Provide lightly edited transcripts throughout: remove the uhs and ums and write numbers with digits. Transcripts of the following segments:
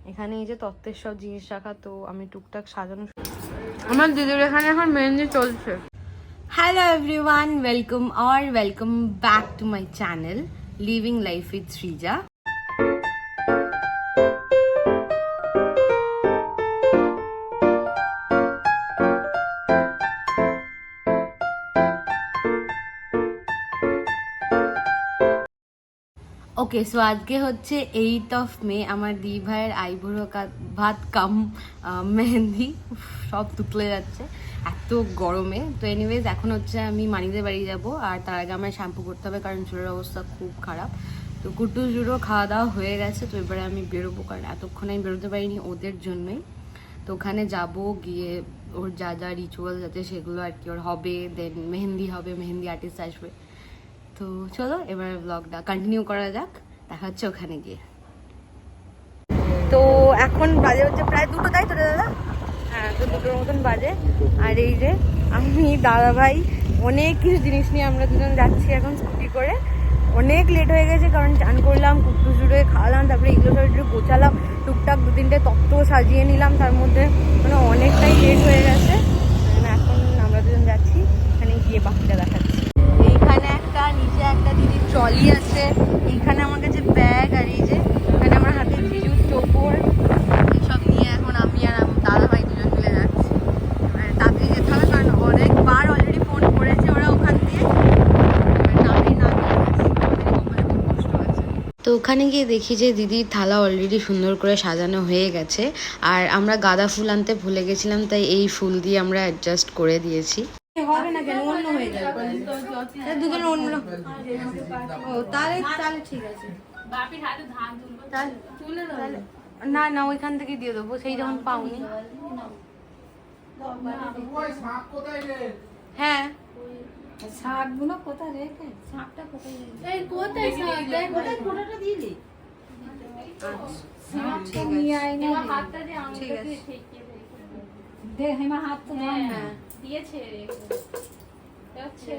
এখানে এই যে তত্ত্বের সব জিনিস রাখা, তো আমি টুকটাক সাজানো। আমার দিদির এখানে এখন মেহেন্দি চলছে। Hello everyone, welcome back to my channel living life with Sreeja. Okay, so আজকে হচ্ছে 8 মে। আমার দি ভাইয়ের আইবুড়ো ভাত কাম মেহেন্দি, সব তুতলে যাচ্ছে এত গরমে। তো এনিওয়েজ এখন হচ্ছে আমি মানিদের বাড়ি যাব, আর তার আগে আমার শ্যাম্পু করতে হবে কারণ চুলের অবস্থা খুব খারাপ। তো কুটুজুরও খাওয়া দাওয়া হয়ে গেছে, তো এবারে আমি বেরোবো কারণ এতক্ষণ আমি বেরোতে পারিনি ওদের জন্যই। তো ওখানে যাব, গিয়ে ওর যা যা রিচুয়ালস আছে সেগুলো আর কি ওর হবে, দেন মেহেন্দি হবে, মেহেন্দি আর্টিস্ট আসবে। তো চলো এবার ব্লগটা কন্টিনিউ করা যাক, দেখা হচ্ছে ওখানে গিয়ে। তো এখন বাজে হচ্ছে প্রায় 2টো, তাই তো দাদা? হ্যাঁ, তো 2টোর মতন বাজে। আর এই যে আমি দাদা ভাই অনেক কিছু জিনিস নিয়ে আমরা দুজন যাচ্ছি এখন স্কুটি করে। অনেক লেট হয়ে গেছে কারণ চান করলাম, কুটু জুড়ে খাওয়ালাম, তারপরে এগুলো সব একটু গোছালাম, টুকটাক 2-3টে তত্ত্ব সাজিয়ে নিলাম, তার মধ্যে মানে অনেকটাই লেট হয়ে গেছে। এখন আমরা দুজন যাচ্ছি, এখানে গিয়ে বাকিটা দেখাচ্ছি। এইখানে একটা, নিচে একটা দিদির ট্রলি আছে, এইখানে আমার কাছে ব্যাগ, আর এই যে এখানে আমার হাতে জিজুর চোপড়, এইসব নিয়ে এখন আমি আর দাদা ভাই দুজন মিলে যাচ্ছি। এবার তাড়াতাড়ি যেতে হবে কারণ অনেকবার অলরেডি ফোন করেছে ওরা ওখান দিয়ে, তো ওখানে গিয়ে দেখি যে দিদির থালা অলরেডি সুন্দর করে সাজানো হয়ে গেছে। আর আমরা গাঁদা ফুল আনতে ভুলে গেছিলাম, তাই এই ফুল দিয়ে আমরা অ্যাডজাস্ট করে দিয়েছি। হবে না কেন, অন্য হয়ে যাবে, দুজন অন্য। ও তাহলে তাহলে ঠিক আছে, না না ওইখান থেকে দিয়ে দেবো, সেই যখন পাওনি। হ্যাঁ, শাকগুলো কোথায় রেখে, শাকটা কোথায় এই কোথায় শাক দেখ, কোথায় ফোঁটাটা দিলি? শাকটা নিয়ে আই না, হাতটা দিয়ে আঙুলটা দিয়ে ঠেকিয়ে দে, হেমা হাত তো দাও না, দিয়েছে রে যাচ্ছে।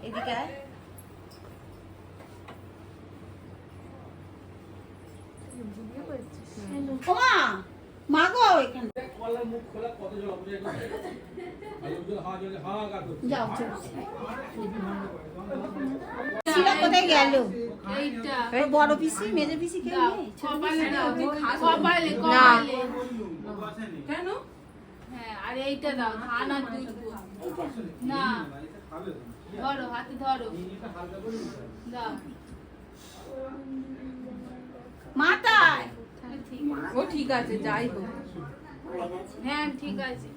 এদিকে আয়। কোথায় গেল বড় পিসি, মেজে পিসি কেউ নেই? কেন? হ্যাঁ, আর এইটা দাও, ধান আর দুধ না, ধরো হাতে ধরো, দাও মাথায়। ও ঠিক আছে, যাই হোক, হ্যাঁ ঠিক আছে।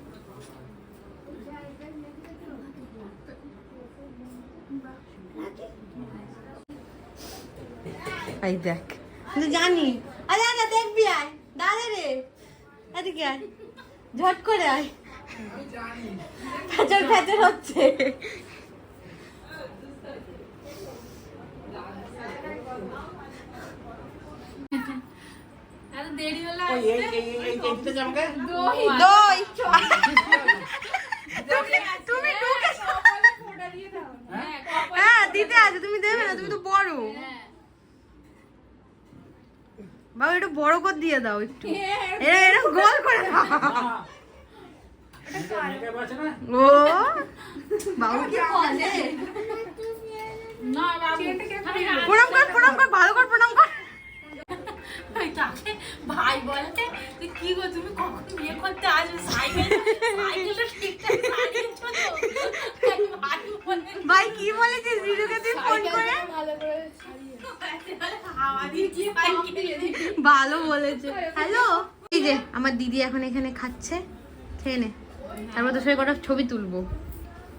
এই দেখ, জানি আরে না দেখবি, আয় দাদা রে, এদিকে আয়, ঝট করে আয়, ফ্যাচার ফ্যাচার হচ্ছে। এত দেরি হলো, দই হ্যাঁ দিতে আছে, তুমি দেবে না, তুমি তো বড় বাবা, একটু বড় করে দিয়ে দাও, একটু এরকম গোল করে দাও। ও বাবু কি বলে, প্রণাম কর, প্রণাম কর, ভালো কর, প্রণাম কর। ভাই বলতে তুই কি গো, তুমি কখন বিয়ে করতে আসবে, সাইকেলটা ঠিকঠাক চালিয়েছো তো? ভাই কি বলেছিস জিজুকে তুই ফোন করে? ভালো বলেছে, হ্যালো। এই যে আমার দিদি এখন এখানে খাচ্ছে, খেয়ে নে, তারপর তোর সঙ্গে কটা ছবি তুলবো।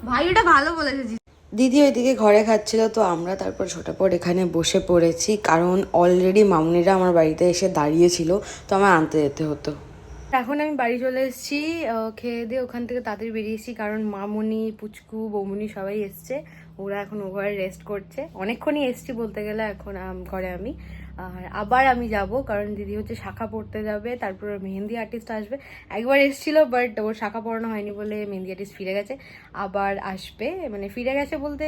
ভাই ওটা ভালো বলেছে। দিদি ওইদিকে ঘরে খাচ্ছিল, তো আমরা তারপর ঝটাপট এখানে বসে পড়েছি, কারণ অলরেডি মামুনিরা আমার বাড়িতে এসে দাঁড়িয়েছিল, তো আমার আনতে যেতে হতো। এখন আমি বাড়ি চলে এসেছি, খেয়ে দিয়ে ওখান থেকে তাড়াতাড়ি বেরিয়েছি, কারণ মামুনি, পুচকু, বৌমুনি সবাই এসছে। ওরা এখন ও ঘরে রেস্ট করছে। অনেকক্ষণই এসছি বলতে গেলে এখন ঘরে আমি। আর আবার আমি যাব, কারণ দিদি হচ্ছে শাখা পড়তে যাবে, তারপর মেহেন্দি আর্টিস্ট আসবে। একবার এসেছিল, বাট ওর শাখা পড়ানো হয়নি বলে মেহেন্দি আর্টিস্ট ফিরে গেছে। আবার আসবে, মানে ফিরে গেছে বলতে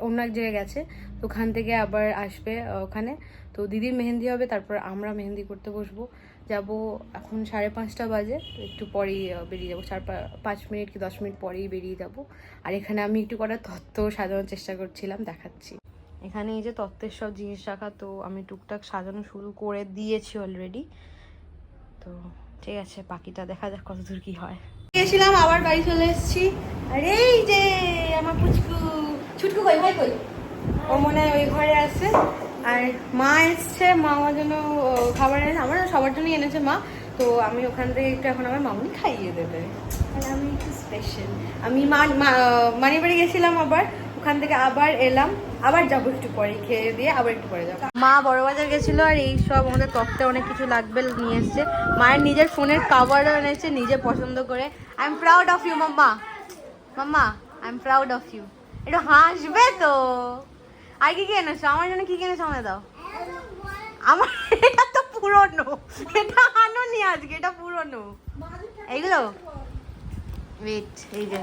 অন্য এক জায়গায় গেছে, তো ওখান থেকে আবার আসবে ওখানে। তো দিদির মেহেন্দি হবে, তারপর আমরা মেহেন্দি করতে বসবো। যাব এখন 5:30 বাজে, তো একটু পরেই বেরিয়ে যাবো, 5 মিনিট কি 10 মিনিট পরেই বেরিয়ে যাব। আর এখানে আমি একটু কটা তত্ত্ব সাজানোর চেষ্টা করছিলাম, দেখাচ্ছি। এখানে এই যে তত্ত্বের সব জিনিস রাখা, তো আমি টুকটাক সাজানো শুরু করে দিয়েছি অলরেডি। তো ঠিক আছে, বাকিটা দেখা যাক কতদূর কি হয়। গেছিলাম, আবার বাড়ি চলে এসেছি। আর এই যে আমার পুচকু, ছুটকু কই, ভাই কই? ও মনে হয় ওই ঘরে আছে। আর মা এসছে, মা আমার জন্য খাবার এনেছে, আমার সবার জন্যই এনেছে মা। তো আমি ওখান থেকে একটু এখন আমার মামুনি খাইয়ে দেবে, আর আমি একটু স্পেশাল। আমি মানির বাড়ি গেছিলাম, আবার ওখান থেকে আবার এলাম, আবার যাবো একটু পরে, খেয়ে দিয়ে আবার একটু পরে যাবো। মা বড় বাজার গেছিলো, আর এই সব আমাদের তত্ত্বে অনেক কিছু লাগবে নিয়ে এসছে। মায়ের নিজের ফোনের কাভারও এনেছে নিজে পছন্দ করে। I am proud of you mamma, mamma I am proud of you. একটু হাসবে তো। আর কি কি এনেছো আমার জন্য? কি এনেছো আমায় দাও। আমার এটা তো পুরনো, এটা আনোনি আজকে, এটা পুরনো। এইগুলো ওয়েট, এই যে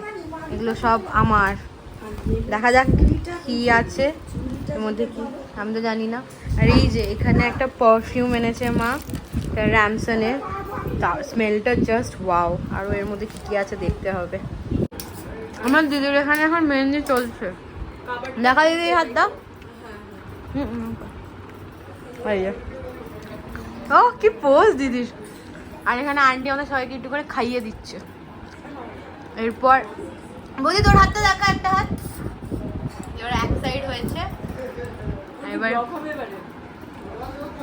এগুলো সব আমার। দেখা যাক কি আছে এর মধ্যে, কি আমি তো জানি না। আর এই যে এখানে একটা পারফিউম এনেছে মা, র্যামসনের, তার স্মেলটা জাস্ট ওয়াও। আরও এর মধ্যে কি কি আছে দেখতে হবে। আমার দিদির এখানে এখন মেহেন্দি চলছে, দেখা দিদি হাত দাও। ও কি পোজ দিদির। আর এখানে আন্টি আমাদের সবাইকে একটু করে খাইয়ে দিচ্ছে। এরপর বৌদি তোর হাতটা দেখা, একটা হাত। এবার এক সাইড হয়েছে,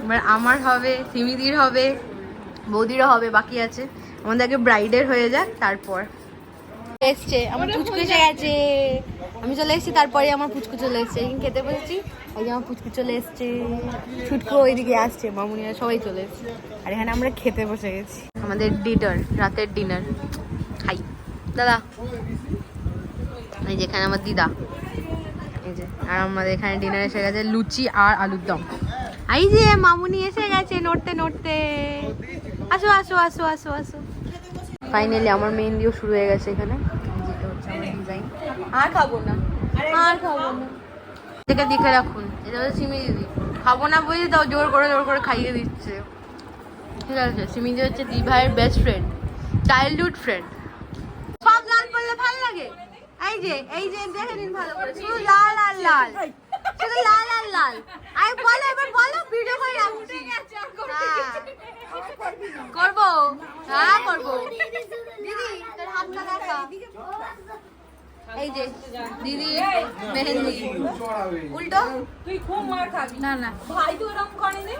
এবার আমার হবে, সিমিদির হবে, বৌদিরও হবে, বাকি আছে। আমাদের আগে ব্রাইডের হয়ে যাক, তারপর এসছে আমার পুচকু এসে গেছে। আমি চলে এসেছি, তারপরে আমার পুচকু চলে এসছে। খেতে বসেছি, এই যে আমার পুচকু চলে এসছে, ছুটকু ওইদিকে আসছে, মামুনিরা সবাই চলে এসছে। আর এখানে আমরা খেতে বসে গেছি, আমাদের ডিনার, রাতের ডিনার। খাই দাদা, এই যে এখানে আমার দিদা, এই যে। আর আমাদের এখানে ডিনার এসে গেছে, লুচি আর আলুর দম। এই যে মামুনি এসে গেছে নড়তে নড়তে। আসো আসো আসো আসো আসো। ফাইনালি আমার মেহেন্দিও শুরু হয়ে গেছে এখানে, যেটা হচ্ছে আমার ডিজাইন। আর খাবো না, আর খাবো না, দেখে দেখে রাখুন। এটা হচ্ছে সিমি দিদি, খাবো না বুঝি তাও জোর করে খাইয়ে দিচ্ছে। ঠিক আছে, সিমি দিদি হচ্ছে দি ভাইয়ের বেস্ট ফ্রেন্ড, চাইল্ডহুড ফ্রেন্ড। সব লাল পড়লে ভালো লাগে। এই যে দেখে নিন ভালো করে, শুধু লাল আর লাল, শুধু লাল আর লাল। আরে বলো, এবার বলো, ভিডিও করে রাখছি। করবো, হ্যাঁ করবো। দিদি তোর হাতটা দেখা। এই যে দিদি মেহেন্দি উল্টো, তুই খুব মার খাবি। না না ভাই তো এরকম করেনি।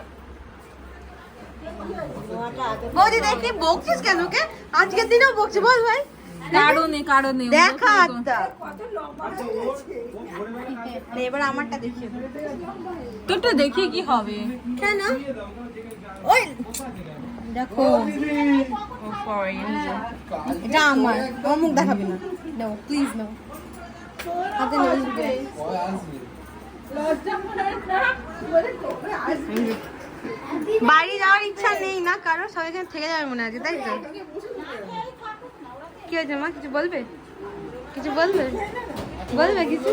বৌদি দেখি বকছিস কেন? কে আজকের দিনেও বকছে? বল ভাই। কারণে দেখা হাতটা। এবার আমারটা দেখি, তোরটা দেখি কি হবে। কেন? ওই দেখো, এটা আমার, আমার মুখ দেখাবি না, নো প্লিজ নো। হাতে নেবে বাড়ি যাওয়ার ইচ্ছা নেই না কারো, সবাই এখানে থেকে যাবে মনে আছে, তাই তো? কি হয়েছে মা, কিছু বলবে? কিছু বলবে? বলবে কিছু?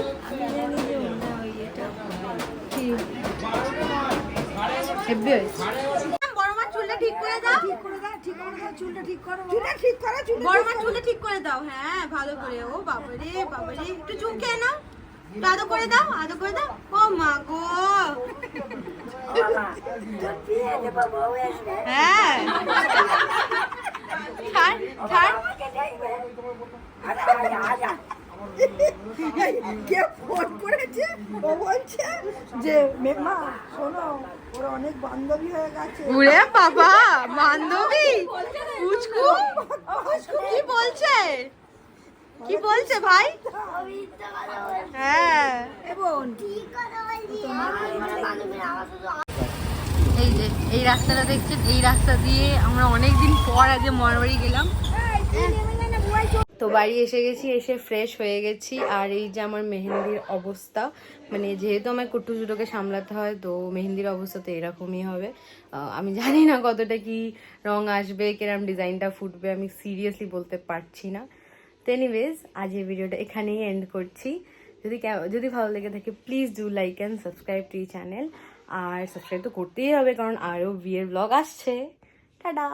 হেব্বি হয়েছে। বড় মা চুলটা ঠিক করে দাও, চুলটা ঠিক করো, বড় মা চুলটা ঠিক করে দাও। হ্যাঁ ভালো করে। ও বাবারে বাবারে, একটু চুল খেয়ে নাও, আদো করে দাও, আদো করে দাও। ও মা গো, হ্যাঁ ছাড় ছাড়। কে ফোন করেছে? ও বলছে যে মেমা শোনো, ওর অনেক বান্ধবী হয়ে গেছে। ওরে বাবা, বান্ধবী? পুচকু কি বলছে? কি বলছে ভাই? হ্যাঁ এই যে এই রাস্তাটা দেখছেন, এই রাস্তা দিয়ে আমরা অনেকদিন পর আগে মরবাড়ি গেলাম। তো বাড়ি এসে গেছি, এসে ফ্রেশ হয়ে গেছি। আর এই যে আমার মেহেন্দির অবস্থা, মানে যেহেতু আমার কুট্টু জুটোকে সামলাতে হয় তো মেহেন্দির অবস্থা তো এরকমই হবে। আমি জানি না কতটা কি রং আসবে, কিরম ডিজাইনটা ফুটবে, আমি সিরিয়াসলি বলতে পারছি না। তো এনিওয়েজ আজ এই ভিডিওটা এখানেই এন্ড করছি। যদি ভালো লেগে থাকে please do like and subscribe to এই চ্যানেল। আর সাবস্ক্রাইব তো করতেই হবে কারণ আরও বিয়ের ব্লগ আসছে। টাটা।